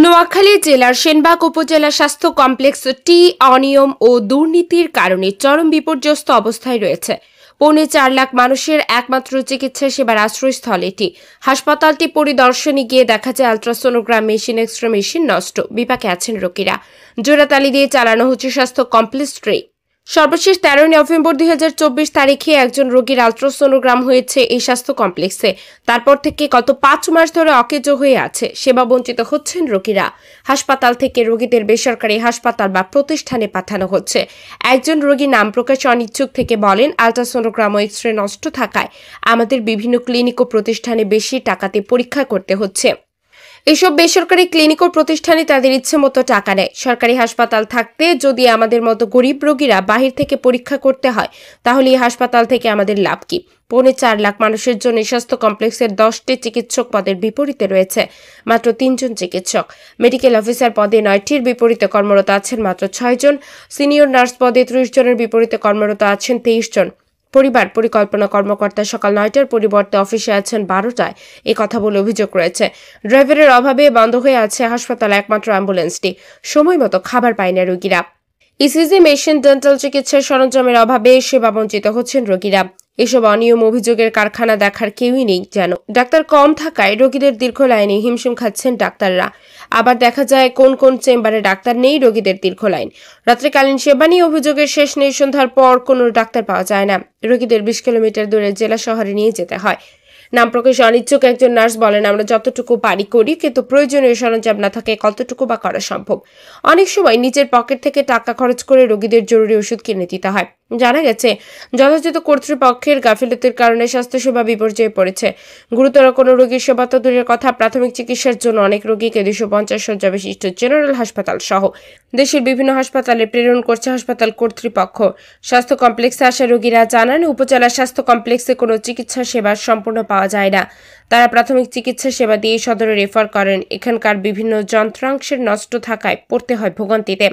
নোয়াখালী জেলার সেনবাগ উপজেলা স্বাস্থ্য কমপ্লেক্স অনিয়ম ও দুর্নীতির কারণে চরম বিপর্যস্ত অবস্থায় রয়েছে। 4.25 লাখ মানুষের একমাত্র চিকিৎসা সেবার আশ্রয়স্থল এটি। হাসপাতালটি পরিদর্শনে গিয়ে দেখা যায় আলট্রাসোনোগ্রাম মেশিন, এক্সরে মেশিন নষ্ট, বিপাকে আছেন রোগীরা। জোড়াতালি দিয়ে চালানো হচ্ছে স্বাস্থ্য কমপ্লেক্সটি। সর্বশেষ 13 নভেম্বর 2024 তারিখে একজন রোগীর আলট্রাসোনোগ্রাম হয়েছে এই স্বাস্থ্য কমপ্লেক্সে। তারপর থেকে গত 5 মাস ধরে অকেজো হয়ে আছে, সেবা বঞ্চিত হচ্ছেন রোগীরা। হাসপাতাল থেকে রোগীদের বেসরকারি হাসপাতাল বা প্রতিষ্ঠানে পাঠানো হচ্ছে। একজন রোগী নাম প্রকাশে অনিচ্ছুক থেকে বলেন, আলট্রাসোনোগ্রাম ও এক্সরে নষ্ট থাকায় আমাদের বিভিন্ন ক্লিনিক ও প্রতিষ্ঠানে বেশি টাকাতে পরীক্ষা করতে হচ্ছে। এসব বেসরকারি ক্লিনিক ও প্রতিষ্ঠানে তাদের ইচ্ছে মতো টাকা নেয়। সরকারি হাসপাতাল থাকতে যদি আমাদের মতো গরিব রোগীরা বাহির থেকে পরীক্ষা করতে হয়, তাহলে এই হাসপাতাল থেকে আমাদের লাভ কি? 4.25 লাখ মানুষের জন্য স্বাস্থ্য কমপ্লেক্সের 10টি চিকিৎসক পদের বিপরীতে রয়েছে মাত্র 3 জন চিকিৎসক। মেডিকেল অফিসার পদে 9টির বিপরীতে কর্মরত আছেন মাত্র 6 জন। সিনিয়র নার্স পদে 30 জনের বিপরীতে কর্মরত আছেন 23 জন। পরিবার পরিকল্পনা কর্মকর্তা সকাল 9টার পরিবর্তে অফিসে আছেন 12টায়, কথা বলে অভিযোগ রয়েছে। ড্রাইভারের অভাবে বন্ধ হয়ে আছে হাসপাতাল একমাত্র অ্যাম্বুলেন্সটি। সময় মতো খাবার পায় না রোগীরা। ইসিজি মেশিন, ডেন্টাল চিকিৎসার সরঞ্জামের অভাবে সেবা বঞ্চিত হচ্ছেন রোগীরা। এসব অনিয়ম অভিযোগের কারখানা দেখার কেউই নেই যেন। ডাক্তার কম থাকায় রোগীদের দীর্ঘ লাইনে হিমশিম খাচ্ছেন ডাক্তাররা। আবার দেখা যায় কোন কোন চেম্বারে ডাক্তার নেই, রোগীদের দীর্ঘ লাইন। রাত্রিকালীন সেবা নিয়ে অভিযোগের শেষ নেই। সন্ধ্যার পর কোনো ডাক্তার পাওয়া যায় না। রোগীদের 20 কিলোমিটার দূরে জেলা শহরে নিয়ে যেতে হয়। নাম প্রকাশে অনিচ্ছুক একজন নার্স বলেন, আমরা যতটুকু পারি করি, কিন্তু প্রয়োজনীয় সরঞ্জাম না থাকে কতটুকু বা করা সম্ভব। অনেক সময় নিজের পকেট থেকে টাকা খরচ করে রোগীদের জরুরি ওষুধ কিনে দিতে হয়। জানা গেছে, যথাযথ কর্তৃপক্ষের গাফিলতির কারণে স্বাস্থ্যসেবা বিপর্যয়ে পড়েছে। গুরুতর কোনো রোগীর সেবা তো দূরের কথা, প্রাথমিক চিকিৎসার জন্য অনেক রোগীকে 250 শয্যা বিশিষ্ট জেনারেল হাসপাতাল সহ দেশের বিভিন্ন হাসপাতালে প্রেরণ করছে হাসপাতাল কর্তৃপক্ষ। স্বাস্থ্য কমপ্লেক্সে আসা রোগীরা জানান, উপজেলা স্বাস্থ্য কমপ্লেক্সে কোনো চিকিৎসা সেবা সম্পূর্ণ পাওয়া যায় না। তারা প্রাথমিক চিকিৎসা সেবা দিয়ে সদরে রেফার করেন। এখানকার বিভিন্ন যন্ত্রাংশের নষ্ট থাকায় পড়তে হয় ভোগান্তিতে।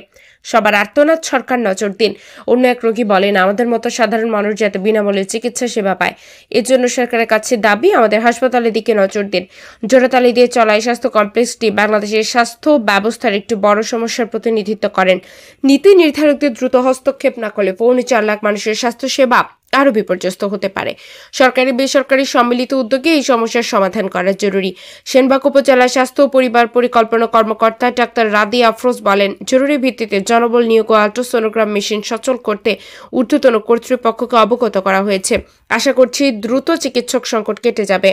সবার আর্তনাদ, সরকার নজর দিন। অন্য এক রোগী বলেন, আমাদের মতো সাধারণ মানুষ যাতে বিনামূল্যে চিকিৎসা সেবা পায়, এর জন্য সরকারের কাছে দাবি আমাদের হাসপাতালের দিকে নজর দিন। জোড়াতালি দিয়ে চলা এই স্বাস্থ্য কমপ্লেক্সটি বাংলাদেশের স্বাস্থ্য ব্যবস্থার একটি বড় সমস্যার প্রতিনিধিত্ব করেন। নীতি নির্ধারকদের দ্রুত হস্তক্ষেপ না করলে 4.25 লাখ মানুষের স্বাস্থ্য সেবা আরো বিপর্যস্ত হতে পারে। সরকারি বেসরকারি সম্মিলিত উদ্যোগে এই সমস্যার সমাধান করা জরুরি। সেনবাগ উপজেলা স্বাস্থ্য ও পরিবার পরিকল্পনা কর্মকর্তা ডাক্তার রাদি আফরোজ বলেন, জরুরি ভিত্তিতে জনবল নিয়োগ ও আলট্রাসোনোগ্রাম মেশিন সচল করতে ঊর্ধ্বতন কর্তৃপক্ষকে অবগত করা হয়েছে। আশা করছি দ্রুত চিকিৎসক সংকট কেটে যাবে।